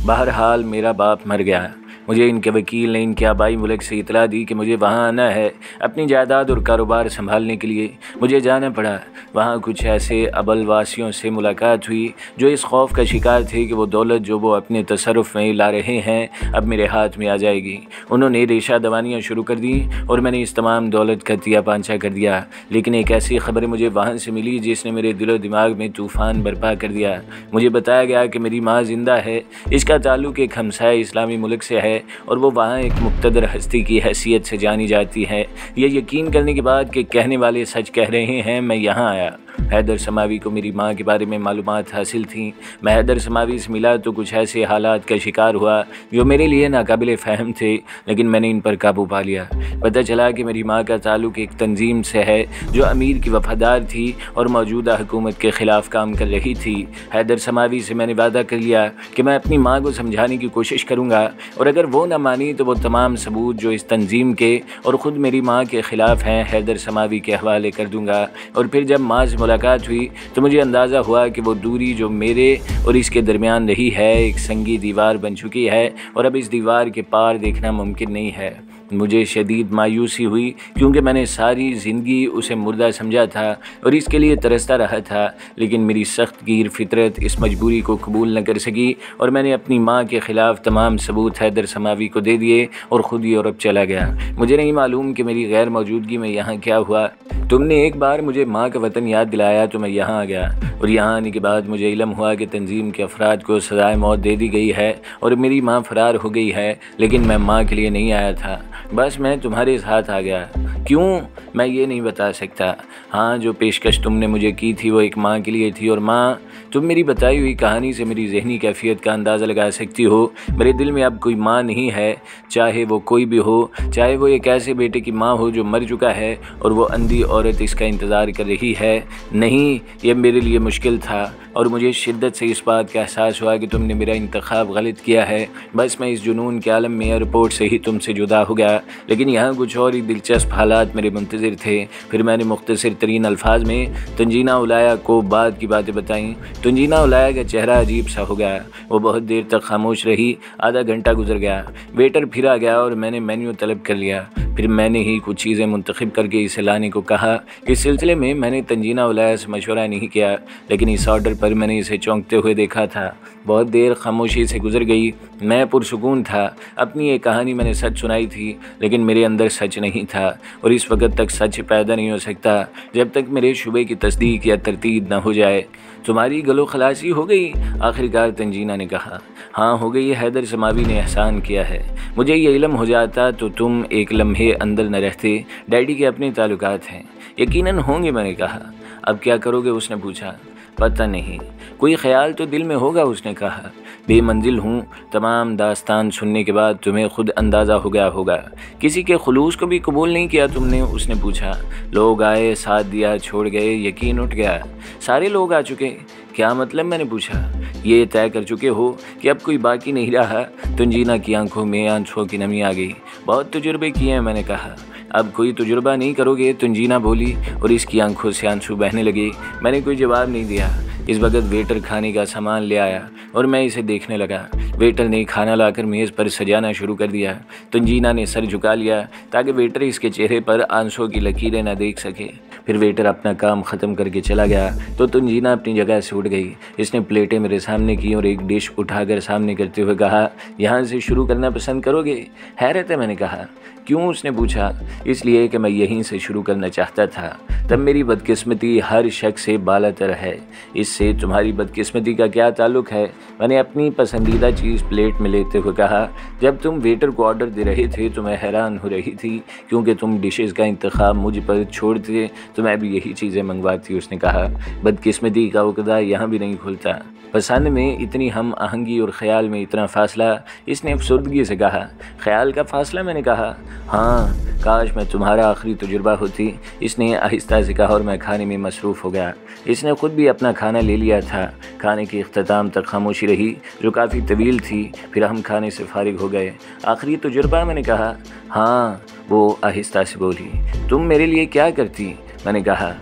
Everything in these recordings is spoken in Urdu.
بہرحال میرا باپ مر گیا۔ مجھے ان کے وکیل نے ان کے آبائی ملک سے اطلاع دی کہ مجھے وہاں آنا ہے اپنی جائیداد اور کاروبار سنبھالنے کے لیے۔ مجھے جانا پڑا۔ وہاں کچھ ایسے ابل واسیوں سے ملاقات ہوئی جو اس خوف کا شکار تھے کہ وہ دولت جو وہ اپنے تصرف میں لا رہے ہیں اب میرے ہاتھ میں آ جائے گی۔ انہوں نے ریشہ دوانیاں شروع کر دیں اور میں نے اس تمام دولت کا تیا پانچا کر دیا۔ لیکن ایک ایسی خبر مجھے وہاں سے ملی جس نے میرے دل و دماغ میں طوفان برپا کر دیا۔ مجھے بتایا گیا کہ میری ماں زندہ ہے، اس کا تعلق ایک ہمسائے اسلامی ملک سے ہے اور وہ وہاں ایک مقتدر ہستی کی حیثیت سے جانی جاتی ہے۔ یہ یقین کرنے کے بعد کہ کہنے والے سچ کہہ رہے ہیں میں یہاں آیا۔ حیدر سماوی کو میری ماں کے بارے میں معلومات حاصل تھیں۔ میں حیدر سماوی سے ملا تو کچھ ایسے حالات کا شکار ہوا جو میرے لیے ناقابل فہم تھے، لیکن میں نے ان پر قابو پا لیا۔ پتہ چلا کہ میری ماں کا تعلق ایک تنظیم سے ہے جو امیر کی وفادار تھی اور موجودہ حکومت کے خلاف کام کر رہی تھی۔ حیدر سماوی سے میں نے وعدہ کر لیا کہ میں اپنی ماں کو سمجھانے کی کوشش کروں گا اور اگر وہ نہ مانی تو وہ تمام ثبوت جو اس تنظیم کے اور خود میری ماں کے خلاف ہیں حیدر سماوی کے حوالے کر دوں گا۔ اور پھر جب ماں سے ملاقات ہوئی تو مجھے اندازہ ہوا کہ وہ دوری جو میرے اور اس کے درمیان رہی ہے ایک سنگی دیوار بن چکی ہے اور اب اس دیوار کے پار دیکھنا ممکن نہیں ہے۔ مجھے شدید مایوسی ہوئی کیونکہ میں نے ساری زندگی اسے مردہ سمجھا تھا اور اس کے لیے ترستا رہا تھا، لیکن میری سخت گیر فطرت اس مجبوری کو قبول نہ کر سکی اور میں نے اپنی ماں کے خلاف تمام ثبوت حیدر سماوی کو دے دیے اور خود یورپ چلا گیا۔ مجھے نہیں معلوم کہ میری غیر موجودگی میں یہاں کیا ہوا۔ تم نے ایک بار مجھے ماں کا وطن یاد دلایا تو میں یہاں آ گیا اور یہاں آنے کے بعد مجھے علم ہوا کہ تنظیم کے افراد کو سزائے موت دے دی گئی ہے اور میری ماں فرار ہو گئی ہے، لیکن میں ماں کے لیے نہیں آیا تھا، بس میں تمہارے ساتھ آ گیا۔ کیوں میں یہ نہیں بتا سکتا۔ ہاں، جو پیشکش تم نے مجھے کی تھی وہ ایک ماں کے لیے تھی، اور ماں تم میری بتائی ہوئی کہانی سے میری ذہنی کیفیت کا اندازہ لگا سکتی ہو۔ میرے دل میں اب کوئی ماں نہیں ہے، چاہے وہ کوئی بھی ہو، چاہے وہ ایک ایسے بیٹے کی ماں ہو جو مر چکا ہے اور وہ اندھی عورت اس کا انتظار کر رہی ہے۔ نہیں، یہ میرے لیے مشکل تھا اور مجھے شدت سے اس بات کا احساس ہوا کہ تم نے میرا انتخاب غلط کیا ہے۔ بس میں اس جنون کے عالم میں ایئرپورٹ سے ہی تم سے جدا ہو گیا، لیکن یہاں کچھ اور ہی دلچسپ حالات میرے منتظر تھے۔ پھر میں نے مختصر ترین الفاظ میں تنجینہ اولیاء کو بعد کی باتیں بتائیں۔ تنجینہ اولیاء کا چہرہ عجیب سا ہو گیا، وہ بہت دیر تک خاموش رہی۔ آدھا گھنٹہ گزر گیا، ویٹر پھر آ گیا اور میں نے مینیو طلب کر لیا۔ پھر میں نے ہی کچھ چیزیں منتخب کر کے اسے لانے کو کہا۔ اس سلسلے میں میں نے تنجینہ اولیاء سے مشورہ نہیں کیا، لیکن اس آرڈر پر میں نے اسے چونکتے ہوئے دیکھا تھا۔ بہت دیر خاموشی سے گزر گئی، میں پرسکون تھا۔ اپنی ایک کہانی میں نے سچ سنائی تھی، لیکن میرے اندر سچ نہیں تھا، اور اس وقت تک سچ پیدا نہیں ہو سکتا جب تک میرے شبے کی تصدیق یا تردید نہ ہو جائے۔ تمہاری گلو خلاصی ہو گئی؟ آخرکار تنجینہ نے کہا۔ ہاں ہو گئی، حیدر سماوی نے احسان کیا ہے۔ مجھے یہ علم ہو جاتا تو تم ایک لمحے اندر نہ رہتے۔ ڈیڈی کے اپنے تعلقات ہیں۔ یقیناً ہوں گے، میں نے کہا۔ اب کیا کرو گے؟ اس نے پوچھا۔ پتہ نہیں، کوئی خیال تو دل میں ہوگا، اس نے کہا۔ بے منزل ہوں، تمام داستان سننے کے بعد تمہیں خود اندازہ ہو گیا ہوگا۔ کسی کے خلوص کو بھی قبول نہیں کیا تم نے؟ اس نے پوچھا۔ لوگ آئے، ساتھ دیا، چھوڑ گئے، یقین اٹھ گیا۔ سارے لوگ آ چکے؟ کیا مطلب؟ میں نے پوچھا۔ یہ طے کر چکے ہو کہ اب کوئی باقی نہیں رہا؟ تنجینہ کی آنکھوں میں آنسوؤں کی نمی آ گئی۔ بہت تجربے کیے ہیں، میں نے کہا۔ اب کوئی تجربہ نہیں کرو گے؟ تنجینہ بولی اور اس کی آنکھوں سے آنسو بہنے لگے۔ میں نے کوئی جواب نہیں دیا۔ اس وقت ویٹر کھانے کا سامان لے آیا اور میں اسے دیکھنے لگا۔ ویٹر نے کھانا لا کر میز پر سجانا شروع کر دیا۔ تنجینہ نے سر جھکا لیا تاکہ ویٹر اس کے چہرے پر آنسوؤں کی لکیریں نہ دیکھ سکے۔ پھر ویٹر اپنا کام ختم کر کے چلا گیا تو تنجینہ اپنی جگہ سے اٹھ گئی۔ اس نے پلیٹیں میرے سامنے کی اور ایک ڈش اٹھا کر سامنے کرتے ہوئے کہا، یہاں سے شروع کرنا پسند کرو گے؟ حیرت ہے، میں نے کہا۔ کیوں؟ اس نے پوچھا۔ اس لیے کہ میں یہیں سے شروع کرنا چاہتا تھا۔ تب میری بدقسمتی ہر شخص سے بالا تر ہے۔ اس سے تمہاری بدقسمتی کا کیا تعلق ہے؟ میں نے اپنی پسندیدہ چیز پلیٹ میں لیتے ہوئے کہا۔ جب تم ویٹر کو آرڈر دے رہے تھے تو میں حیران ہو رہی تھی کیونکہ تم ڈشز کا انتخاب مجھ پر چھوڑتے تو میں بھی یہی چیزیں منگواتی، اس نے کہا۔ بدقسمتی کا عقدہ یہاں بھی نہیں کھلتا۔ پسند میں اتنی ہم آہنگی اور خیال میں اتنا فاصلہ، اس نے افسردگی سے کہا۔ خیال کا فاصلہ؟ میں نے کہا۔ ہاں، کاش میں تمہارا آخری تجربہ ہوتی، اس نے آہستہ سے کہا، اور میں کھانے میں مصروف ہو گیا۔ اس نے خود بھی اپنا کھانا لے لیا تھا۔ کھانے کے اختتام تک خاموشی رہی جو کافی طویل تھی، پھر ہم کھانے سے فارغ ہو گئے۔ آخری تجربہ؟ میں نے کہا۔ ہاں، وہ آہستہ سے بولی۔ تم میرے لیے کیا کرتی؟ میں نے کہا۔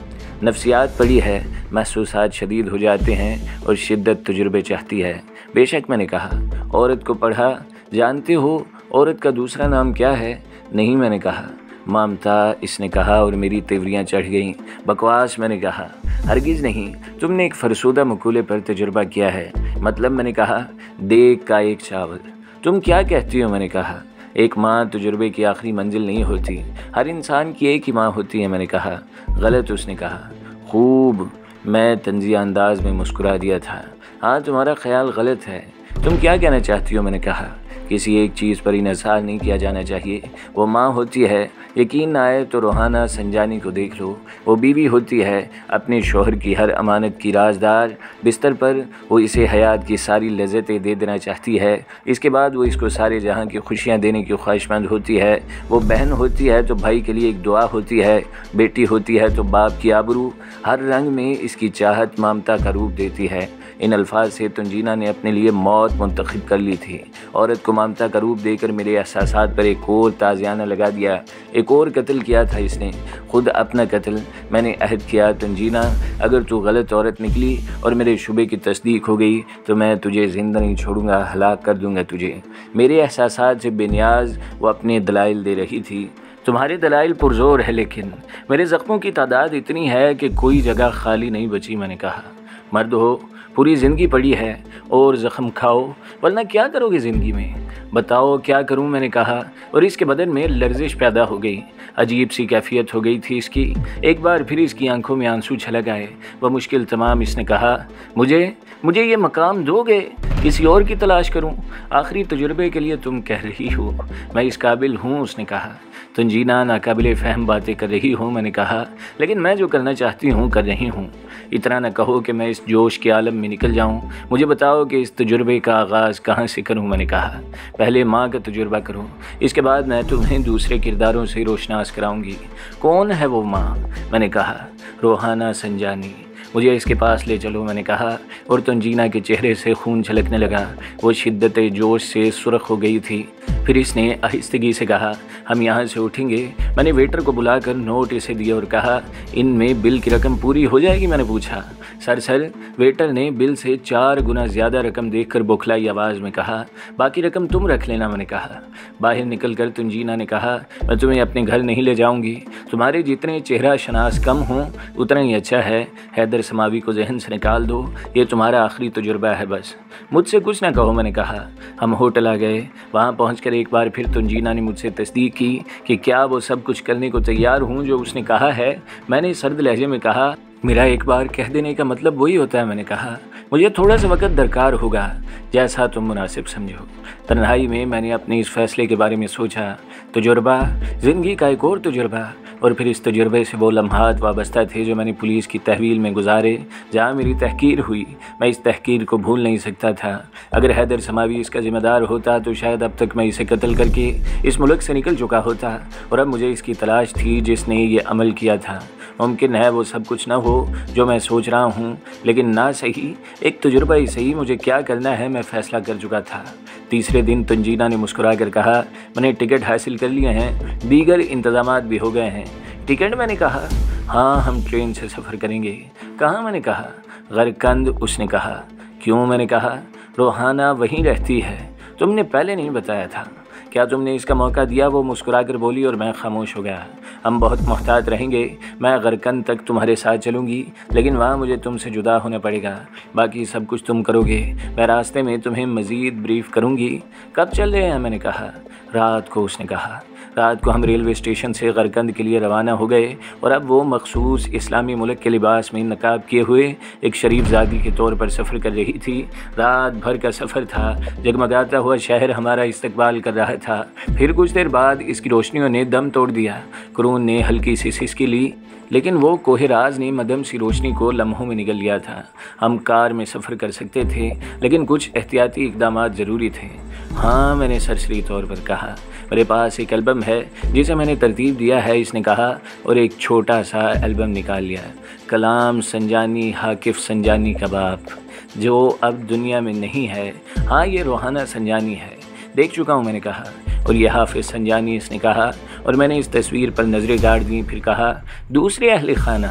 نفسیات پڑھی ہے، محسوسات شدید ہو جاتے ہیں اور شدت تجربے چاہتی ہے۔ بے شک، میں نے کہا۔ عورت کو پڑھا، جانتے ہو عورت کا دوسرا نام کیا ہے؟ نہیں، میں نے کہا۔ مامتا، اس نے کہا اور میری تیوریاں چڑھ گئیں۔ بکواس، میں نے کہا۔ ہرگز نہیں، تم نے ایک فرسودہ مقولے پر تجربہ کیا ہے۔ مطلب، میں نے کہا، دیگ کا ایک چاول۔ تم کیا کہتی ہو؟ میں نے کہا۔ ایک ماں تجربے کی آخری منزل نہیں ہوتی، ہر انسان کی ایک ہی ماں ہوتی ہے، میں نے کہا۔ غلط، اس نے کہا۔ خوب، میں طنزیہ انداز میں مسکرا دیا تھا۔ ہاں، تمہارا خیال غلط ہے۔ تم کیا کہنا چاہتی ہو؟ میں نے کہا۔ کسی ایک چیز پر انحصار نہیں کیا جانا چاہیے، وہ ماں ہوتی ہے۔ یقین نہ آئے تو روحانہ سنجانی کو دیکھ لو، وہ بیوی ہوتی ہے، اپنے شوہر کی ہر امانت کی رازدار۔ بستر پر وہ اسے حیات کی ساری لذتیں دے دینا چاہتی ہے، اس کے بعد وہ اس کو سارے جہاں کی خوشیاں دینے کی خواہشمند ہوتی ہے۔ وہ بہن ہوتی ہے تو بھائی کے لیے ایک دعا ہوتی ہے، بیٹی ہوتی ہے تو باپ کی آبرو۔ ہر رنگ میں اس کی چاہت مامتا کا روپ دیتی ہے۔ ان الفاظ سے تنجینا نے اپنے لیے موت منتخب کر لی تھی۔ عورت کو مامتا کا روپ دے کر میرے احساسات پر ایک اور تازیانہ لگا دیا۔ ایک اور قتل کیا تھا اس نے، خود اپنا قتل۔ میں نے عہد کیا، تنجینا، اگر تو غلط عورت نکلی اور میرے شبے کی تصدیق ہو گئی تو میں تجھے زندہ نہیں چھوڑوں گا، ہلاک کر دوں گا تجھے۔ میرے احساسات سے بے نیاز وہ اپنے دلائل دے رہی تھی۔ تمہارے دلائل پرزور ہے، لیکن میرے زخموں کی تعداد اتنی ہے کہ کوئی جگہ خالی نہیں بچی، میں نے کہا۔ مرد ہو، پوری زندگی پڑی ہے اور زخم کھاؤ، ورنہ کیا کرو گے زندگی میں؟ بتاؤ کیا کروں، میں نے کہا، اور اس کے بدن میں لرزش پیدا ہو گئی۔ عجیب سی کیفیت ہو گئی تھی اس کی۔ ایک بار پھر اس کی آنکھوں میں آنسو چھلک آئے۔ وہ مشکل تمام اس نے کہا، مجھے یہ مقام دو گے؟ کسی اور کی تلاش کروں؟ آخری تجربے کے لیے تم کہہ رہی ہو میں اس قابل ہوں، اس نے کہا۔ تنجینا، ناقابل فہم باتیں کر رہی ہوں، میں نے کہا، لیکن میں جو کرنا چاہتی ہوں کر رہی ہوں۔ اتنا نہ کہو کہ میں اس جوش کے عالم میں نکل جاؤں۔ مجھے بتاؤ کہ اس تجربے کا آغاز کہاں سے کروں، میں نے کہا۔ پہلے ماں کا تجربہ کرو، اس کے بعد میں تمہیں دوسرے کرداروں سے روشناس کراؤں گی۔ کون ہے وہ ماں؟ میں نے کہا۔ روحانہ سنجانی۔ مجھے اس کے پاس لے چلو، میں نے کہا، اور تنجینا کے چہرے سے خون چھلکنے لگا۔ وہ شدت جوش سے سرخ ہو گئی تھی۔ پھر اس نے آہستگی سے کہا، ہم یہاں سے اٹھیں گے۔ میں نے ویٹر کو بلا کر نوٹ اسے دیا اور کہا، ان میں بل کی رقم پوری ہو جائے گی؟ میں نے پوچھا۔ سر، ویٹر نے بل سے 4 گنا زیادہ رقم دیکھ کر بوکھلائی آواز میں کہا، باقی رقم تم رکھ لینا، میں نے کہا۔ باہر نکل کر تنجینا نے کہا، میں تمہیں اپنے گھر نہیں لے جاؤں گی، تمہارے جتنے چہرہ شناس کم ہوں اتنا ہی اچھا ہے۔ حیدر سماوی کو ذہن سے نکال دو، یہ تمہارا آخری تجربہ ہے بس۔ مجھ سے کچھ نہ کہو، میں نے کہا۔ ہم ہوٹل آ گئے۔ وہاں پہنچ کر ایک بار پھر تنجینا نے مجھ سے تصدیق کی کہ کیا وہ سب کچھ کرنے کو تیار ہوں جو اس نے کہا ہے۔ میں نے سرد لہجے میں کہا، میرا ایک بار کہہ دینے کا مطلب وہی ہوتا ہے، میں نے کہا۔ مجھے تھوڑا سا وقت درکار ہوگا، جیسا تم مناسب سمجھو۔ تنہائی میں میں نے اپنے اس فیصلے کے بارے میں سوچا۔ تجربہ، زندگی کا ایک اور تجربہ، اور پھر اس تجربے سے وہ لمحات وابستہ تھے جو میں نے پولیس کی تحویل میں گزارے، جہاں میری تحقیر ہوئی۔ میں اس تحقیر کو بھول نہیں سکتا تھا۔ اگر حیدر سماوی اس کا ذمہ دار ہوتا تو شاید اب تک میں اسے قتل کر کے اس ملک سے نکل چکا ہوتا، اور اب مجھے اس کی تلاش تھی جس نے یہ عمل کیا تھا۔ ممکن ہے وہ سب کچھ نہ ہو جو میں سوچ رہا ہوں، لیکن نہ صحیح، ایک تجربہ ہی صحیح، مجھے کیا کرنا ہے میں فیصلہ کر چکا تھا۔ تیسرے دن تنجینا نے مسکرا کر کہا، میں نے ٹکٹ حاصل کر لیے ہیں، دیگر انتظامات بھی ہو گئے ہیں۔ ٹکٹ؟ میں نے کہا۔ ہاں، ہم ٹرین سے سفر کریں گے۔ کہاں؟ میں نے کہا۔ غرقند، اس نے کہا۔ کیوں؟ میں نے کہا۔ روحانہ وہیں رہتی ہے، تم نے پہلے نہیں بتایا تھا۔ کیا تم نے اس کا موقع دیا؟ وہ مسکرا کر بولی اور میں خاموش ہو گیا۔ ہم بہت محتاط رہیں گے، میں غرقند تک تمہارے ساتھ چلوں گی، لیکن وہاں مجھے تم سے جدا ہونا پڑے گا، باقی سب کچھ تم کرو گے۔ میں راستے میں تمہیں مزید بریف کروں گی۔ کب چل رہے ہیں؟ میں نے کہا۔ رات کو، اس نے کہا۔ رات کو ہم ریلوے اسٹیشن سے غرقند کے لیے روانہ ہو گئے، اور اب وہ مخصوص اسلامی ملک کے لباس میں نقاب کیے ہوئے ایک شریف زادی کے طور پر سفر کر رہی تھی۔ رات بھر کا سفر تھا، جگمگاتا ہوا شہر ہمارا استقبال کر رہا تھا۔ پھر کچھ دیر بعد اس کی روشنیوں نے دم توڑ دیا۔ قرون نے ہلکی سی سسکی لی، لیکن وہ کوہ راز نے مدھم سی روشنی کو لمحوں میں نگل لیا تھا۔ ہم کار میں سفر کر سکتے تھے، لیکن کچھ احتیاطی اقدامات ضروری تھے۔ ہاں، میں نے سرسری طور پر کہا۔ میرے پاس ایک البم ہے جسے میں نے ترتیب دیا ہے، اس نے کہا، اور ایک چھوٹا سا البم نکال لیا۔ کلام سنجانی، حاکف سنجانی کا باپ، جو اب دنیا میں نہیں ہے۔ ہاں، یہ روحانہ سنجانی ہے، دیکھ چکا ہوں، میں نے کہا۔ اور یہ حافظ سنجانی، اس نے کہا، اور میں نے اس تصویر پر نظریں گاڑ دیں، پھر کہا، دوسرے اہل خانہ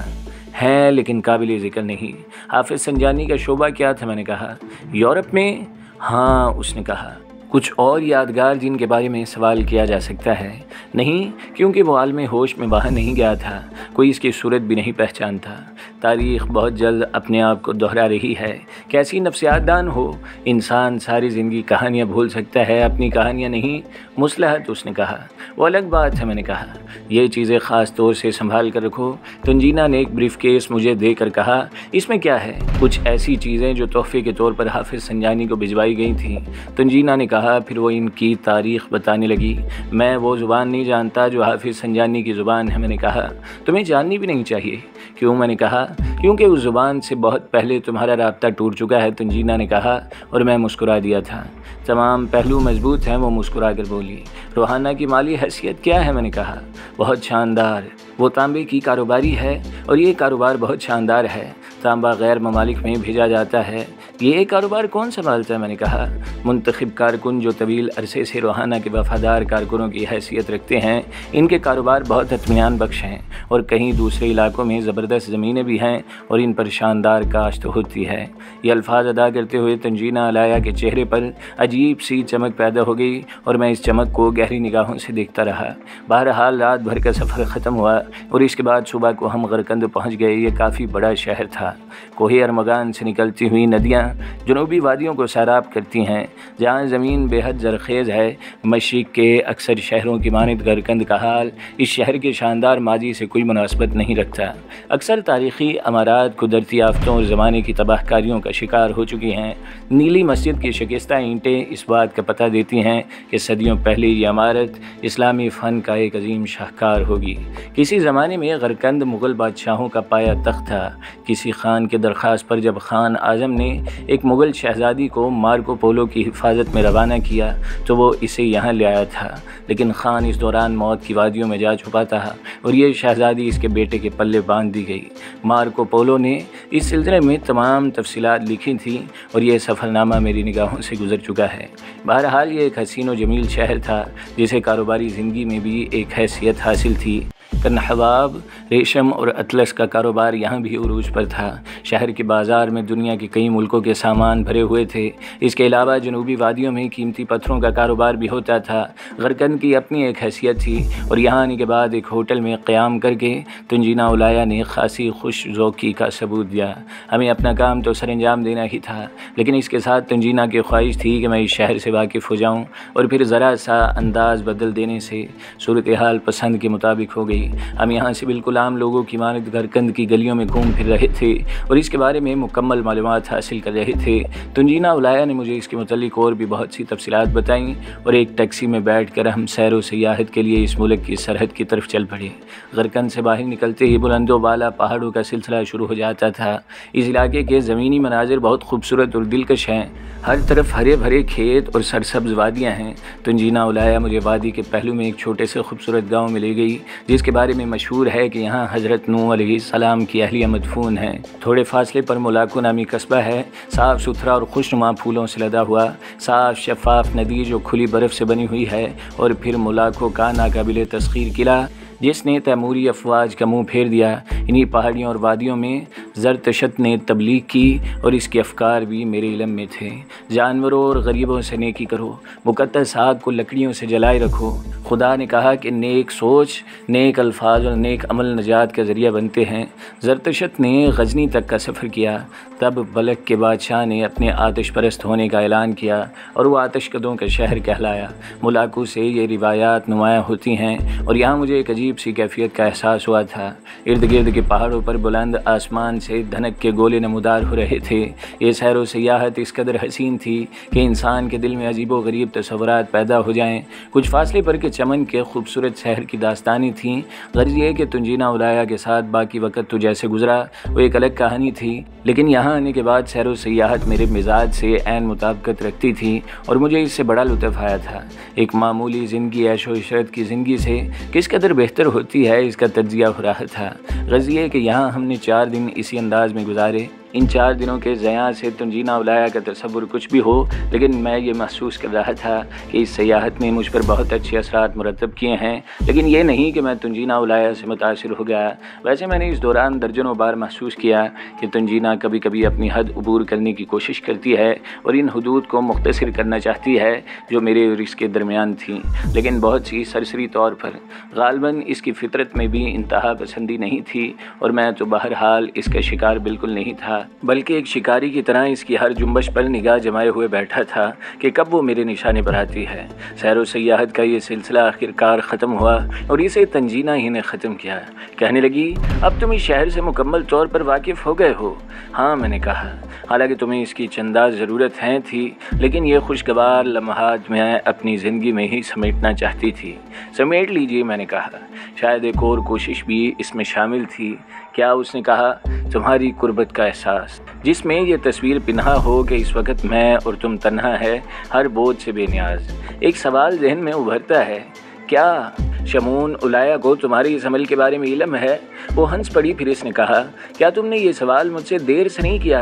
ہیں لیکن قابل ذکر نہیں۔ حافظ سنجانی کا شعبہ کیا تھا؟ میں نے کہا، یورپ میں۔ ہاں، اس نے کہا۔ کچھ اور یادگار جن کے بارے میں سوال کیا جا سکتا ہے؟ نہیں، کیونکہ وہ عالم ہوش میں باہر نہیں گیا تھا، کوئی اس کی صورت بھی نہیں پہچانتا۔ تاریخ بہت جلد اپنے آپ کو دہرا رہی ہے۔ کیسی نفسیات دان ہو، انسان ساری زندگی کہانیاں بھول سکتا ہے، اپنی کہانیاں نہیں۔ مصلحت، اس نے کہا۔ وہ الگ بات ہے، میں نے کہا۔ یہ چیزیں خاص طور سے سنبھال کر رکھو۔ تنجینہ نے ایک بریف کیس مجھے دے کر کہا، اس میں کیا ہے؟ کچھ ایسی چیزیں جو تحفے کے طور پر حافظ سنجانی کو بھجوائی گئی تھیں۔ تنجینہ نے کہا، پھر وہ ان کی تاریخ بتانے لگی۔ میں وہ زبان نہیں جانتا جو حافظ سنجانی کی زبان ہے، میں نے کہا۔ تمہیں جاننی بھی نہیں چاہیے۔ کیوں؟ میں نے کہا۔ کیونکہ اس زبان سے بہت پہلے تمہارا رابطہ ٹوٹ چکا ہے، تنجینہ نے کہا، اور میں مسکرا دیا تھا۔ تمام پہلو مضبوط ہیں، وہ مسکرا کر بولی۔ روحانہ کی مالی حیثیت کیا ہے؟ میں نے کہا۔ بہت شاندار، وہ تانبے کی کاروباری ہے، اور یہ کاروبار بہت شاندار ہے۔ تانبا غیر ممالک میں بھیجا جاتا ہے۔ یہ کاروبار کون سنبھالتا ہے؟ میں نے کہا۔ منتخب کارکن جو طویل عرصے سے روحانہ کے وفادار کارکنوں کی حیثیت رکھتے ہیں، ان کے کاروبار بہت اطمینان بخش ہیں، اور کہیں دوسرے علاقوں میں زبردست زمینیں بھی ہیں، اور ان پر شاندار کاشت ہوتی ہے۔ یہ الفاظ ادا کرتے ہوئے تنجینہ علیہ کے چہرے پر عجیب سی چمک پیدا ہو گئی، اور میں اس چمک کو گہری نگاہوں سے دیکھتا رہا۔ بہرحال رات بھر کا سفر ختم ہوا، اور اس کے بعد صبح کو ہم غرقند پہنچ گئے۔ یہ کافی بڑا شہر تھا۔ کوہ ارمغان سے نکلتی ہوئی ندیاں جنوبی وادیوں کو سیراب کرتی ہیں، جہاں زمین بے حد زرخیز ہے۔ مشرق کے اکثر شہروں کی مانند غرقند کا حال اس شہر کے شاندار ماضی سے کوئی مناسبت نہیں رکھتا۔ اکثر تاریخی عمارات قدرتی آفتوں اور زمانے کی تباہ کاریوں کا شکار ہو چکی ہیں۔ نیلی مسجد کی شکستہ اینٹیں اس بات کا پتہ دیتی ہیں کہ صدیوں پہلے یہ عمارت اسلامی فن کا ایک عظیم شاہکار ہوگی۔ کسی زمانے میں غرقند مغل بادشاہوں کا پایا تخت تھا۔ کسی خان کے درخواست پر جب خان اعظم نے ایک مغل شہزادی کو مارکو پولو کی حفاظت میں روانہ کیا تو وہ اسے یہاں لے آیا تھا، لیکن خان اس دوران موت کی وادیوں میں جا چھپا تھا، اور یہ شہزادی اس کے بیٹے کے پلے باندھ دی گئی۔ مارکو پولو نے اس سلسلے میں تمام تفصیلات لکھی تھیں، اور یہ سفر نامہ میری نگاہوں سے گزر چکا ہے۔ بہرحال یہ ایک حسین و جمیل شہر تھا، جسے کاروباری زندگی میں بھی ایک حیثیت حاصل تھی۔ کنحباب، ریشم اور اطلس کا کاروبار یہاں بھی عروج پر تھا۔ شہر کے بازار میں دنیا کے کئی ملکوں کے سامان بھرے ہوئے تھے۔ اس کے علاوہ جنوبی وادیوں میں قیمتی پتھروں کا کاروبار بھی ہوتا تھا۔ غرقند کی اپنی ایک حیثیت تھی، اور یہاں آنے کے بعد ایک ہوٹل میں قیام کر کے تنجینہ علیہ نے خاصی خوش ذوقی کا ثبوت دیا۔ ہمیں اپنا کام تو سر انجام دینا ہی تھا، لیکن اس کے ساتھ تنجینہ کی خواہش تھی کہ میں اس شہر سے واقف ہو جاؤں، اور پھر ذرا سا انداز بدل دینے سے صورتحال پسند کے مطابق ہو گئی۔ ہم یہاں سے بالکل عام لوگوں کی مانند غرقند کی گلیوں میں گھوم پھر رہے تھے، اور اس کے بارے میں مکمل معلومات حاصل کر رہے تھے۔ تنجینہ علیہ نے مجھے اس کے متعلق اور بھی بہت سی تفصیلات بتائیں، اور ایک ٹیکسی میں بیٹھ کر ہم سیر و سیاحت کے لیے اس ملک کی سرحد کی طرف چل پڑے۔ غرقند سے باہر نکلتے ہی بلند و بالا پہاڑوں کا سلسلہ شروع ہو جاتا تھا۔ اس علاقے کے زمینی مناظر بہت خوبصورت اور دلکش ہیں۔ ہر طرف ہرے بھرے کھیت اور سرسبز وادیاں ہیں۔ تنجینہ علیہ مجھے وادی کے پہلو میں ایک چھوٹے سے خوبصورت گاؤں میں لے گئی، جس کے بارے میں مشہور ہے کہ یہاں حضرت نوح علیہ السلام کی اہلیہ مدفون ہیں۔ تھوڑے فاصلے پر مولاکو نامی قصبہ ہے، صاف ستھرا اور خوشنما پھولوں سے لدا ہوا۔ صاف شفاف ندی جو کھلی برف سے بنی ہوئی ہے، اور پھر مولاکو کا ناقابل تسخیر قلعہ جس نے تیموری افواج کا منہ پھیر دیا۔ انہی پہاڑیوں اور وادیوں میں زرتشت نے تبلیغ کی، اور اس کے افکار بھی میرے علم میں تھے۔ جانوروں اور غریبوں سے نیکی کرو، مقدس آگ کو لکڑیوں سے جلائے رکھو۔ خدا نے کہا کہ نیک سوچ، نیک الفاظ اور نیک عمل نجات کا ذریعہ بنتے ہیں۔ زرتشت نے غزنی تک کا سفر کیا، تب بلخ کے بادشاہ نے اپنے آتش پرست ہونے کا اعلان کیا، اور وہ آتش کدوں کا شہر کہلایا۔ مولاکو سے یہ روایات نمایاں ہوتی ہیں، اور یہاں مجھے ایک عجیب سی کیفیت کا احساس ہوا تھا۔ ارد گرد کے پہاڑوں پر بلند آسمان سے دھنک کے گولے نمودار ہو رہے تھے۔ یہ سیر و سیاحت اس قدر حسین تھی کہ انسان کے دل میں عجیب و غریب تصورات پیدا ہو جائیں۔ کچھ فاصلے پر کے چمن کے خوبصورت شہر کی داستانیں تھیں۔ غرض یہ کہ تنجینہ علیہ کے ساتھ باقی وقت تو جیسے گزرا وہ ایک الگ کہانی تھی، لیکن یہاں آنے کے بعد سیر و سیاحت میرے مزاج سے عین مطابقت رکھتی تھی، اور مجھے اس سے بڑا لطف آیا تھا۔ ایک معمولی زندگی عیش و عشرت کی زندگی سے کس قدر بہتر ہوتی ہے، اس کا تجزیہ ہو رہا تھا۔ غضیے کہ یہاں ہم نے 4 دن اسی انداز میں گزارے۔ ان 4 دنوں کے ضیاع سے تنجینہ اولیاء کا تصور کچھ بھی ہو، لیکن میں یہ محسوس کر رہا تھا کہ اس سیاحت نے مجھ پر بہت اچھے اثرات مرتب کیے ہیں، لیکن یہ نہیں کہ میں تنجینہ اولیاء سے متاثر ہو گیا۔ ویسے میں نے اس دوران درجنوں بار محسوس کیا کہ تنجینہ کبھی کبھی اپنی حد عبور کرنے کی کوشش کرتی ہے اور ان حدود کو مختصر کرنا چاہتی ہے جو میرے اور اس کے درمیان تھیں، لیکن بہت سی سرسری طور پر غالباً اس کی فطرت میں بھی انتہا پسندی نہیں تھی، اور میں تو بہرحال اس کا شکار بالکل نہیں تھا، بلکہ ایک شکاری کی طرح اس کی ہر جنبش پر نگاہ جمائے ہوئے بیٹھا تھا کہ کب وہ میرے نشانے پر آتی ہے۔ سیر و سیاحت کا یہ سلسلہ آخرکار ختم ہوا اور اسے تنجینہ ہی نے ختم کیا۔ کہنے لگی، اب تم اس شہر سے مکمل طور پر واقف ہو گئے ہو؟ ہاں، میں نے کہا، حالانکہ تمہیں اس کی چندہ ضرورت ہے تھی، لیکن یہ خوشگوار لمحات میں اپنی زندگی میں ہی سمیٹنا چاہتی تھی۔ سمیٹ لیجیے، میں نے کہا، شاید ایک اور کوشش بھی اس میں شامل تھی۔ کیا؟ اس نے کہا، تمہاری قربت کا احساس، جس میں یہ تصویر پنہا ہو کہ اس وقت میں اور تم تنہا ہے، ہر بوجھ سے بے نیاز۔ ایک سوال ذہن میں ابھرتا ہے، کیا شمعون اولیاء کو تمہاری اس عمل کے بارے میں علم ہے؟ وہ ہنس پڑی، پھر اس نے کہا، کیا تم نے یہ سوال مجھ سے دیر سے نہیں کیا؟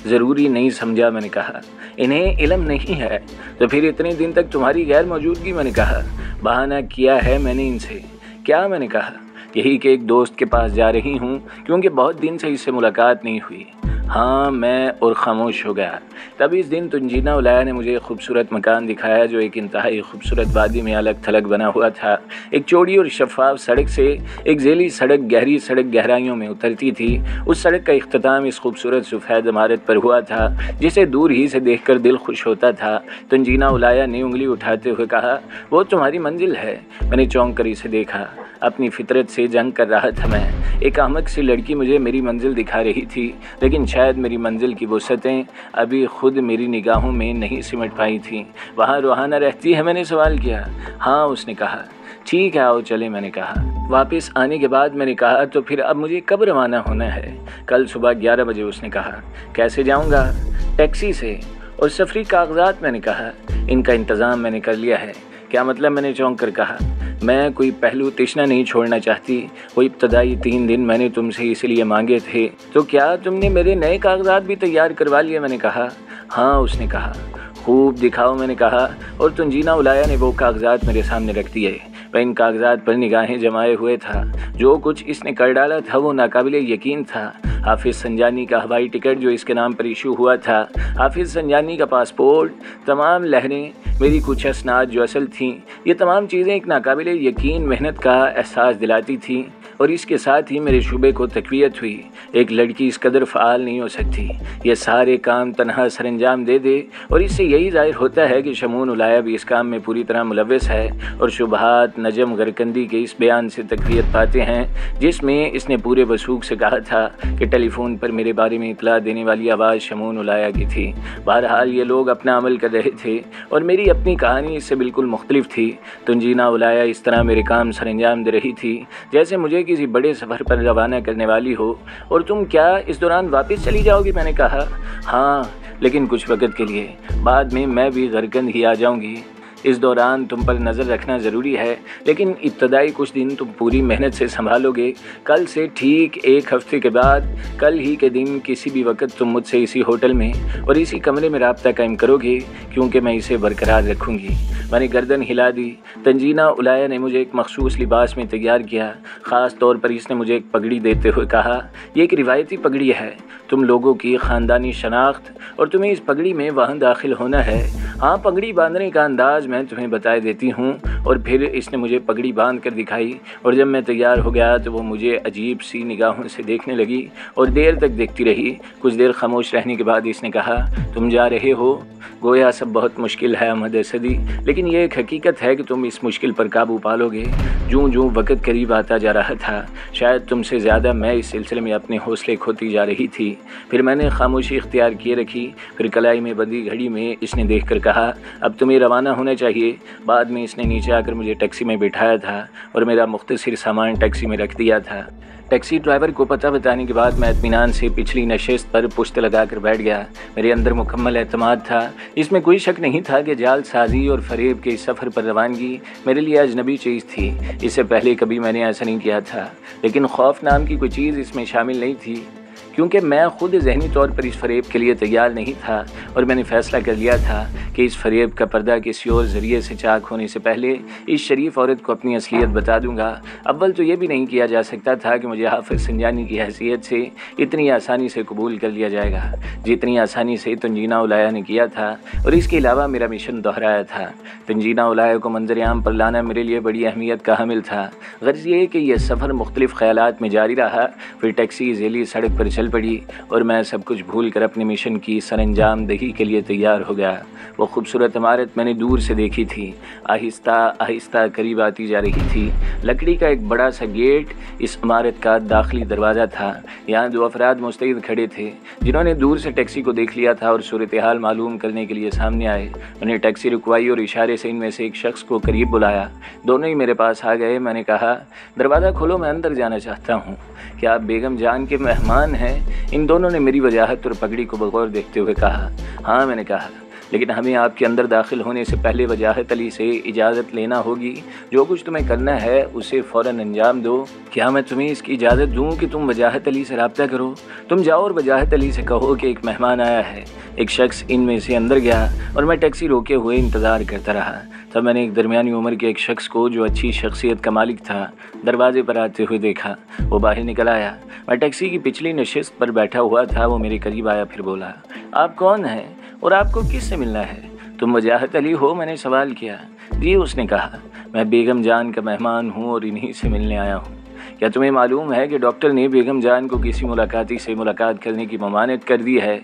ضروری نہیں سمجھا، میں نے کہا، انہیں علم نہیں ہے تو پھر اتنے دن تک تمہاری غیر موجودگی؟ میں نے کہا، بہانہ کیا ہے میں نے ان سے۔ کیا؟ میں نے کہا، یہی کہ ایک دوست کے پاس جا رہی ہوں کیونکہ بہت دن سے اس سے ملاقات نہیں ہوئی۔ ہاں، میں اور خاموش ہو گیا۔ تب اس دن تنجینہ اولیاء نے مجھے ایک خوبصورت مکان دکھایا جو ایک انتہائی خوبصورت وادی میں الگ تھلگ بنا ہوا تھا۔ ایک چوڑی اور شفاف سڑک سے ایک ذیلی سڑک گہری سڑک گہرائیوں میں اترتی تھی۔ اس سڑک کا اختتام اس خوبصورت سفید عمارت پر ہوا تھا جسے دور ہی سے دیکھ کر دل خوش ہوتا تھا۔ تنجینہ اولیاء نے انگلی اٹھاتے ہوئے کہا، وہ تمہاری منزل ہے۔ میں نے چونک کر اسے دیکھا۔ اپنی فطرت سے جنگ کر رہا تھا میں۔ ایک احمق سی لڑکی مجھے میری منزل دکھا رہی تھی، لیکن شاید میری منزل کی وسعتیں ابھی خود میری نگاہوں میں نہیں سمٹ پائی تھیں۔ وہاں روحانہ رہتی ہے؟ میں نے سوال کیا۔ ہاں، اس نے کہا۔ ٹھیک ہے، آؤ چلے، میں نے کہا۔ واپس آنے کے بعد میں نے کہا، تو پھر اب مجھے کب روانہ ہونا ہے؟ کل صبح 11 بجے، اس نے کہا۔ کیسے جاؤں گا؟ ٹیکسی سے۔ اور سفری کاغذات؟ میں نے کہا، ان کا انتظام میں نے کر لیا ہے۔ کیا مطلب؟ میں نے چونک کر کہا، میں کوئی پہلو تشنا نہیں چھوڑنا چاہتی۔ وہ ابتدائی 3 دن میں نے تم سے اس لیے مانگے تھے، تو کیا تم نے میرے نئے کاغذات بھی تیار کروا لیے؟ میں نے کہا۔ ہاں، اس نے کہا۔ خوب، دکھاؤ، میں نے کہا، اور تنجینہ اولیاء نے وہ کاغذات میرے سامنے رکھ دیے۔ میں ان کاغذات پر نگاہیں جمائے ہوئے تھا۔ جو کچھ اس نے کر ڈالا تھا وہ ناقابل یقین تھا۔ حافظ سنجانی کا ہوائی ٹکٹ جو اس کے نام پر ایشو ہوا تھا، حافظ سنجانی کا پاسپورٹ، تمام لہریں، میری کچھ اسناد جو اصل تھیں، یہ تمام چیزیں ایک ناقابل یقین محنت کا احساس دلاتی تھیں، اور اس کے ساتھ ہی میرے شعبے کو تقویت ہوئی۔ ایک لڑکی اس قدر فعال نہیں ہو سکتی، یہ سارے کام تنہا سر انجام دے دے، اور اس سے یہی ظاہر ہوتا ہے کہ شمعون اولیاء بھی اس کام میں پوری طرح ملوث ہے، اور شبہات نجم غرکندی کے اس بیان سے تقویت پاتے ہیں جس میں اس نے پورے وثوق سے کہا تھا کہ ٹیلی فون پر میرے بارے میں اطلاع دینے والی آواز شمعون اولیاء کی تھی۔ بہرحال یہ لوگ اپنا عمل کر رہے تھے اور میری اپنی کہانی اس سے بالکل مختلف تھی۔ تنجینہ اولیاء اس طرح میرے کام سر انجام دے رہی تھی جیسے مجھے کسی بڑے سفر پر روانہ کرنے والی ہو۔ اور تم کیا اس دوران واپس چلی جاؤ گی؟ میں نے کہا۔ ہاں، لیکن کچھ وقت کے لیے، بعد میں بھی غرقند ہی آ جاؤں گی۔ اس دوران تم پر نظر رکھنا ضروری ہے، لیکن ابتدائی کچھ دن تم پوری محنت سے سنبھالو گے۔ کل سے ٹھیک 1 ہفتے کے بعد کل ہی کے دن کسی بھی وقت تم مجھ سے اسی ہوٹل میں اور اسی کمرے میں رابطہ قائم کرو گے، کیونکہ میں اسے برقرار رکھوں گی۔ میں نے گردن ہلا دی۔ تنجینہ اولیاء نے مجھے ایک مخصوص لباس میں تیار کیا۔ خاص طور پر اس نے مجھے ایک پگڑی دیتے ہوئے کہا، یہ ایک روایتی پگڑی ہے، تم لوگوں کی خاندانی شناخت، اور تمہیں اس پگڑی میں وہاں داخل ہونا ہے۔ ہاں، پگڑی باندھنے کا انداز میں تمہیں بتا دیتی ہوں۔ اور پھر اس نے مجھے پگڑی باندھ کر دکھائی، اور جب میں تیار ہو گیا تو وہ مجھے عجیب سی نگاہوں سے دیکھنے لگی اور دیر تک دیکھتی رہی۔ کچھ دیر خاموش رہنے کے بعد اس نے کہا، تم جا رہے ہو؟ گویا سب بہت مشکل ہے احمد اسدی، لیکن یہ ایک حقیقت ہے کہ تم اس مشکل پر قابو پالو گے۔ جوں جوں وقت قریب آتا جا رہا تھا، شاید تم سے زیادہ میں اس سلسلے میں اپنے حوصلے کھوتی جا رہی تھی۔ پھر میں نے خاموشی اختیار کیے رکھی۔ پھر کلائی میں بندی گھڑی میں اس نے دیکھ کر کہا، اب تمہیں روانہ ہونا چاہیے۔ بعد میں اس نے نیچے آ کر مجھے ٹیکسی میں بٹھایا تھا اور میرا مختصر سامان ٹیکسی میں رکھ دیا تھا۔ ٹیکسی ڈرائیور کو پتہ بتانے کے بعد میں اطمینان سے پچھلی نشست پر پشت لگا کر بیٹھ گیا۔ میرے اندر مکمل اعتماد تھا، اس میں کوئی شک نہیں تھا کہ جال سازی اور فریب کے اس سفر پر روانگی میرے لیے اجنبی چیز تھی۔ اس سے پہلے کبھی میں نے ایسا نہیں کیا تھا، لیکن خوف نام کی کوئی چیز اس میں شامل نہیں تھی، کیونکہ میں خود ذہنی طور پر اس فریب کے لیے تیار نہیں تھا، اور میں نے فیصلہ کر لیا تھا کہ اس فریب کا پردہ کسی اور ذریعے سے چاک ہونے سے پہلے اس شریف عورت کو اپنی اصلیت بتا دوں گا۔ اول تو یہ بھی نہیں کیا جا سکتا تھا کہ مجھے حافظ سنجانی کی حیثیت سے اتنی آسانی سے قبول کر لیا جائے گا جتنی آسانی سے تنجینہ اولیہ نے کیا تھا، اور اس کے علاوہ میرا مشن دہرایا تھا۔ تنجینہ اولیہ کو منظر عام پر لانا میرے لیے بڑی اہمیت کا حامل تھا۔ غرض یہ کہ یہ سفر مختلف خیالات میں جاری رہا، پھر ٹیکسی ذیلی سڑک پر چل پڑی اور میں سب کچھ بھول کر اپنے مشن کی سر انجام دہی کے لیے تیار ہو گیا۔ وہ خوبصورت عمارت میں نے دور سے دیکھی تھی، آہستہ آہستہ قریب آتی جا رہی تھی۔ لکڑی کا ایک بڑا سا گیٹ اس عمارت کا داخلی دروازہ تھا۔ یہاں دو افراد مستعد کھڑے تھے جنہوں نے دور سے ٹیکسی کو دیکھ لیا تھا اور صورتحال معلوم کرنے کے لیے سامنے آئے۔ انہیں ٹیکسی رکوائی اور اشارے سے ان میں سے ایک شخص کو قریب بلایا۔ دونوں ہی میرے پاس آ گئے۔ میں نے کہا، دروازہ کھولو، میں اندر جانا چاہتا ہوں۔ کیا آپ بیگم جان کے مہمان ہیں؟ ان دونوں نے میری وجاہت اور پگڑی کو بغور دیکھتے ہوئے کہا۔ ہاں، میں نے کہا، لیکن ہمیں آپ کے اندر داخل ہونے سے پہلے وجاہت علی سے اجازت لینا ہوگی۔ جو کچھ تمہیں کرنا ہے اسے فوراً انجام دو۔ کیا میں تمہیں اس کی اجازت دوں کہ تم وجاہت علی سے رابطہ کرو؟ تم جاؤ اور وجاہت علی سے کہو کہ ایک مہمان آیا ہے۔ ایک شخص ان میں سے اندر گیا اور میں ٹیکسی روکے ہوئے انتظار کرتا رہا۔ تب میں نے ایک درمیانی عمر کے ایک شخص کو جو اچھی شخصیت کا مالک تھا دروازے پر آتے ہوئے دیکھا۔ وہ باہر نکل آیا۔ میں ٹیکسی کی پچھلی نشست پر بیٹھا ہوا تھا۔ وہ میرے قریب آیا، پھر بولا، آپ کون ہیں اور آپ کو کس سے ملنا ہے؟ تم وجاہت علی ہو؟ میں نے سوال کیا۔ جی، اس نے کہا، میں بیگم جان کا مہمان ہوں اور انہی سے ملنے آیا ہوں۔ کیا تمہیں معلوم ہے کہ ڈاکٹر نے بیگم جان کو کسی ملاقاتی سے ملاقات کرنے کی ممانعت کر دی ہے؟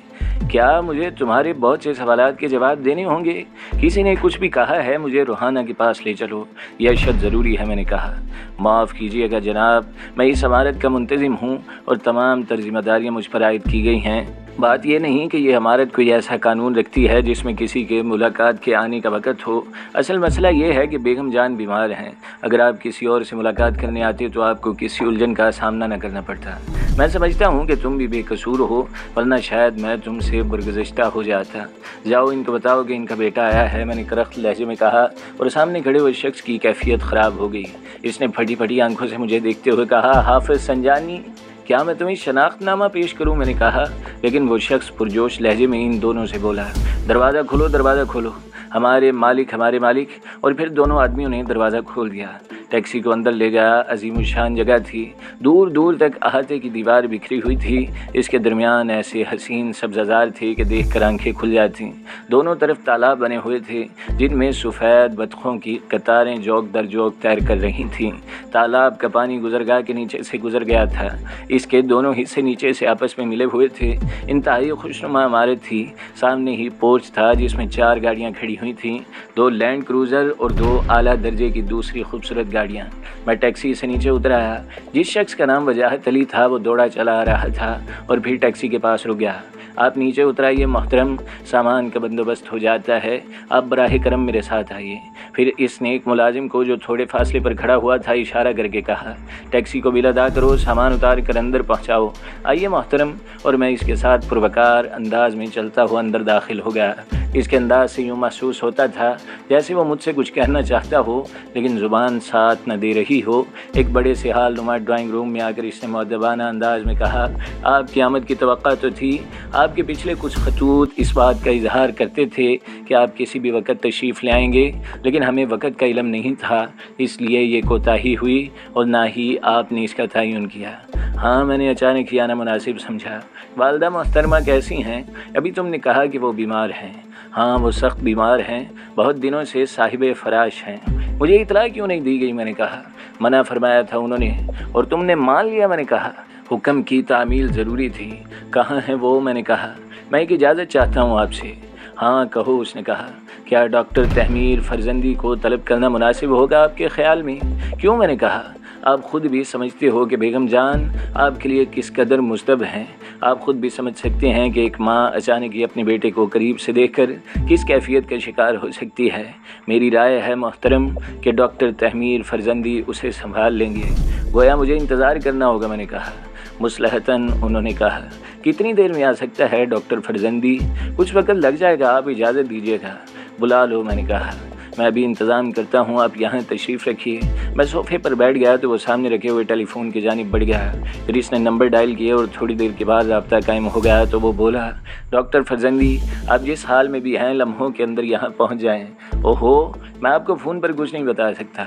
کیا مجھے تمہارے بہت سے سوالات کے جواب دینے ہوں گے؟ کسی نے کچھ بھی کہا ہے مجھے روحانہ کے پاس لے چلو، یہ اشد ضروری ہے۔ میں نے کہا، معاف کیجیے گا جناب، میں اس عمارت کا منتظم ہوں اور تمام ذمہ داریاں مجھ پر عائد کی گئی ہیں۔ بات یہ نہیں کہ یہ عمارت کوئی ایسا قانون رکھتی ہے جس میں کسی کے ملاقات کے آنے کا وقت ہو۔ اصل مسئلہ یہ ہے کہ بیگم جان بیمار ہیں۔ اگر آپ کسی اور سے ملاقات کرنے آتے تو آپ کو کسی الجھن کا سامنا نہ کرنا پڑتا۔ میں سمجھتا ہوں کہ تم بھی بے قصور ہو، ورنہ شاید میں تم سے برگزشتہ ہو جاتا۔ جاؤ، ان کو بتاؤ کہ ان کا بیٹا آیا ہے، میں نے کرخت لہجے میں کہا، اور سامنے کھڑے ہوئے شخص کی کیفیت خراب ہو گئی۔ اس نے پھٹی پھٹی آنکھوں سے مجھے دیکھتے ہوئے کہا، حافظ سنجانی، کیا میں تمہیں شناخت نامہ پیش کروں؟ میں نے کہا، لیکن وہ شخص پرجوش لہجے میں ان دونوں سے بولا، دروازہ کھولو، دروازہ کھولو، ہمارے مالک، ہمارے مالک۔ اور پھر دونوں آدمیوں نے دروازہ کھول دیا۔ ٹیکسی کو اندر لے گیا۔ عظیم الشان جگہ تھی، دور دور تک احاطے کی دیوار بکھری ہوئی تھی۔ اس کے درمیان ایسے حسین سبززار تھے کہ دیکھ کر آنکھیں کھل جاتی۔ دونوں طرف تالاب بنے ہوئے تھے جن میں سفید بطخوں کی قطاریں جوک در جوک تیر کر رہی تھیں۔ تالاب کا پانی گزرگاہ کے نیچے سے گزر گیا تھا۔ اس کے دونوں حصے نیچے سے آپس میں ملے ہوئے تھے۔ انتہائی خوشنما عمارت تھی۔ سامنے ہی پورچ تھا جس میں 4 گاڑیاں کھڑی ہوئی تھیں، 2 لینڈ کروزر اور 2 اعلیٰ درجے کی دوسری خوبصورت گاڑیاں۔ میں ٹیکسی سے نیچے اتر آیا۔ جس شخص کا نام وجاہت علی تھا وہ دوڑا چلا آ رہا تھا اور پھر ٹیکسی کے پاس رک گیا۔ آپ نیچے اترائیے محترم، سامان کا بندوبست ہو جاتا ہے، آپ براہ کرم میرے ساتھ آئیے۔ پھر اس نے ایک ملازم کو جو تھوڑے فاصلے پر کھڑا ہوا تھا اشارہ کر کے کہا، ٹیکسی کو بل ادا کرو، سامان اتار کر اندر پہنچاؤ۔ آئیے محترم۔ اور میں اس کے ساتھ پروکار انداز میں چلتا ہوا اندر داخل ہو گیا۔ اس کے انداز سے یوں محسوس ہوتا تھا جیسے وہ مجھ سے کچھ کہنا چاہتا ہو لیکن زبان ساتھ نہ دے رہی ہو۔ ایک بڑے سے ہال نما ڈرائنگ روم میں آ کر اس نے مؤدبانہ انداز میں کہا، آپ کی آمد کی توقع تو تھی، آپ کے پچھلے کچھ خطوط اس بات کا اظہار کرتے تھے کہ آپ کسی بھی وقت تشریف لے آئیں گے، لیکن ہمیں وقت کا علم نہیں تھا، اس لیے یہ کوتاہی ہوئی اور نہ ہی آپ نے اس کا تعین کیا۔ ہاں، میں نے اچانک یہ آنا مناسب سمجھا۔ والدہ محترمہ کیسی ہیں؟ ابھی تم نے کہا کہ وہ بیمار ہیں۔ ہاں، وہ سخت بیمار ہیں، بہت دنوں سے صاحب فراش ہیں۔ مجھے اطلاع کیوں نہیں دی گئی؟ میں نے کہا، منع فرمایا تھا انہوں نے اور تم نے مان لیا؟ میں نے کہا، حکم کی تعمیل ضروری تھی۔ کہاں ہیں وہ؟ میں نے کہا، میں ایک اجازت چاہتا ہوں آپ سے۔ ہاں کہو، اس نے کہا۔ کیا ڈاکٹر تحمیر فرزندی کو طلب کرنا مناسب ہوگا آپ کے خیال میں؟ کیوں؟ میں نے کہا، آپ خود بھی سمجھتے ہو کہ بیگم جان آپ کے لیے کس قدر مزدب ہیں۔ آپ خود بھی سمجھ سکتے ہیں کہ ایک ماں اچانک ہی اپنے بیٹے کو قریب سے دیکھ کر کس کیفیت کا شکار ہو سکتی ہے۔ میری رائے ہے محترم کہ ڈاکٹر تحمیر فرزندی اسے سنبھال لیں گے۔ گویا مجھے انتظار کرنا ہوگا، میں نے کہا۔ مصلحتاً انہوں نے کہا، کتنی دیر میں آ سکتا ہے ڈاکٹر فرزندی؟ کچھ وقت لگ جائے گا، آپ اجازت دیجیے گا۔ بلا لو، میں نے کہا، میں ابھی انتظام کرتا ہوں، آپ یہاں تشریف رکھیے۔ میں صوفے پر بیٹھ گیا تو وہ سامنے رکھے ہوئے ٹیلی فون کی جانب بڑھ گیا۔ پھر اس نے نمبر ڈائل کیے اور تھوڑی دیر کے بعد رابطہ قائم ہو گیا تو وہ بولا، ڈاکٹر فرزندی، آپ جس حال میں بھی ہیں لمحوں کے اندر یہاں پہنچ جائیں۔ اوہو، میں آپ کو فون پر کچھ نہیں بتا سکتا۔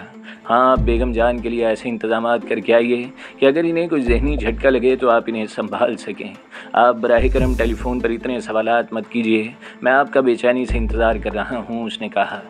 ہاں، آپ بیگم جان کے لیے ایسے انتظامات کر کے آئیے کہ اگر انہیں کوئی ذہنی جھٹکا لگے تو آپ انہیں سنبھال سکیں۔ آپ براہ کرم ٹیلی فون پر اتنے سوالات مت کیجیے، میں آپ کا بے چینی سے انتظار کر رہا ہوں، اس نے کہا۔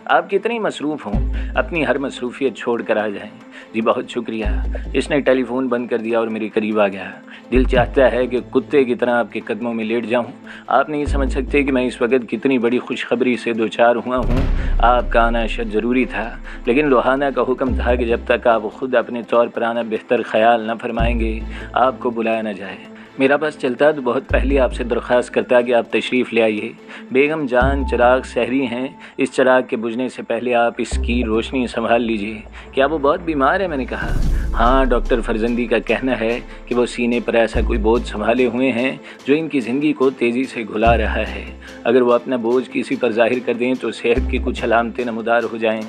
آپ کتنی مصروف ہوں، اپنی ہر مصروفیت چھوڑ کر آ جائیں۔ جی بہت شکریہ۔ اس نے ٹیلی فون بند کر دیا اور میرے قریب آ گیا۔ دل چاہتا ہے کہ کتے کی طرح آپ کے قدموں میں لیٹ جاؤں۔ آپ نہیں سمجھ سکتے کہ میں اس وقت کتنی بڑی خوشخبری سے دوچار ہوا ہوں۔ آپ کا آنا شد ضروری تھا، لیکن لوہانہ کا حکم تھا کہ جب تک آپ خود اپنے طور پر آنا بہتر خیال نہ فرمائیں گے، آپ کو بلایا نہ جائے۔ میرا بس چلتا تو بہت پہلے آپ سے درخواست کرتا کہ آپ تشریف لے آئیے۔ بیگم جان چراغ سحری ہیں، اس چراغ کے بجھنے سے پہلے آپ اس کی روشنی سنبھال لیجیے۔ کیا وہ بہت بیمار ہے؟ میں نے کہا۔ ہاں، ڈاکٹر فرزندی کا کہنا ہے کہ وہ سینے پر ایسا کوئی بوجھ سنبھالے ہوئے ہیں جو ان کی زندگی کو تیزی سے گھلا رہا ہے۔ اگر وہ اپنا بوجھ کسی پر ظاہر کر دیں تو صحت کی کچھ علامتیں نمودار ہو جائیں۔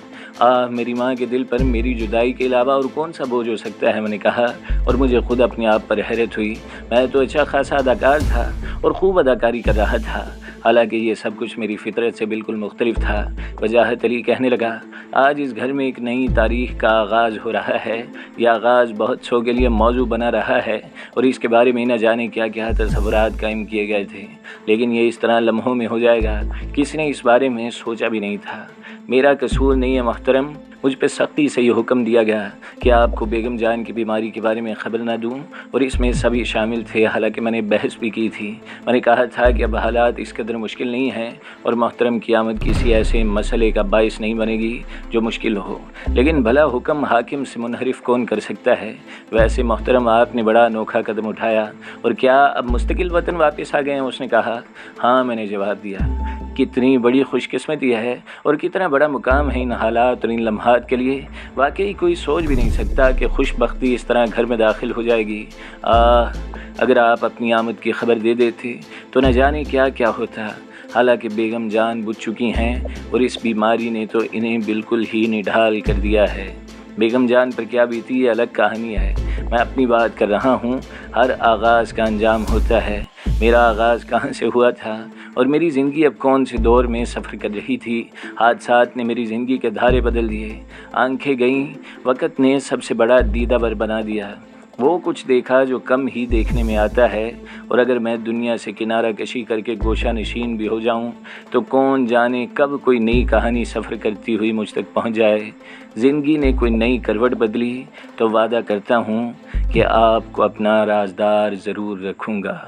میری ماں کے دل پر میری جدائی کے علاوہ اور کون سا بوجھ ہو سکتا ہے؟ میں نے کہا، اور مجھے خود اپنے آپ پر حیرت ہوئی۔ میں تو اچھا خاصا اداکار تھا اور خوب اداکاری کر رہا تھا، حالانکہ یہ سب کچھ میری فطرت سے بالکل مختلف تھا۔ وجاہت علی کہنے لگا، آج اس گھر میں ایک نئی تاریخ کا آغاز ہو رہا ہے۔ یہ آغاز بہت سو کے لیے موضوع بنا رہا ہے اور اس کے بارے میں نہ جانے کیا کیا تصورات قائم کیے گئے تھے، لیکن یہ اس طرح لمحوں میں ہو جائے گا، کسی نے اس بارے میں سوچا بھی نہیں تھا۔ میرا قصور نہیں ہے محترم، مجھ پہ سختی سے یہ حکم دیا گیا کہ آپ کو بیگم جان کی بیماری کے بارے میں خبر نہ دوں، اور اس میں سبھی شامل تھے۔ حالانکہ میں نے بحث بھی کی تھی، میں نے کہا تھا کہ اب حالات اس قدر مشکل نہیں ہیں اور محترم کی آمد کسی ایسے مسئلے کا باعث نہیں بنے گی جو مشکل ہو، لیکن بھلا حکم حاکم سے منحرف کون کر سکتا ہے؟ ویسے محترم، آپ نے بڑا انوکھا قدم اٹھایا، اور کیا اب مستقل وطن واپس آ گئے ہیں؟ اس نے کہا۔ ہاں، میں نے جواب دیا۔ کتنی بڑی خوش قسمتی ہے اور کتنا بڑا مقام ہے ان حالات اور ان لمحات کے لیے۔ واقعی کوئی سوچ بھی نہیں سکتا کہ خوش بختی اس طرح گھر میں داخل ہو جائے گی۔ اگر آپ اپنی آمد کی خبر دے دیتے تو نہ جانے کیا کیا ہوتا۔ حالانکہ بیگم جان بجھ چکی ہیں اور اس بیماری نے تو انہیں بالکل ہی نڈھال کر دیا ہے۔ بیگم جان پر کیا بیتی یہ الگ کہانی ہے، میں اپنی بات کر رہا ہوں۔ ہر آغاز کا انجام ہوتا ہے۔ میرا آغاز کہاں سے ہوا تھا اور میری زندگی اب کون سے دور میں سفر کر رہی تھی؟ حادثات نے میری زندگی کے دھارے بدل دیے، آنکھیں گئیں، وقت نے سب سے بڑا دیدہ ور بنا دیا۔ وہ کچھ دیکھا جو کم ہی دیکھنے میں آتا ہے، اور اگر میں دنیا سے کنارہ کشی کر کے گوشہ نشین بھی ہو جاؤں تو کون جانے کب کوئی نئی کہانی سفر کرتی ہوئی مجھ تک پہنچ جائے۔ زندگی نے کوئی نئی کروٹ بدلی تو وعدہ کرتا ہوں کہ آپ کو اپنا رازدار ضرور رکھوں گا۔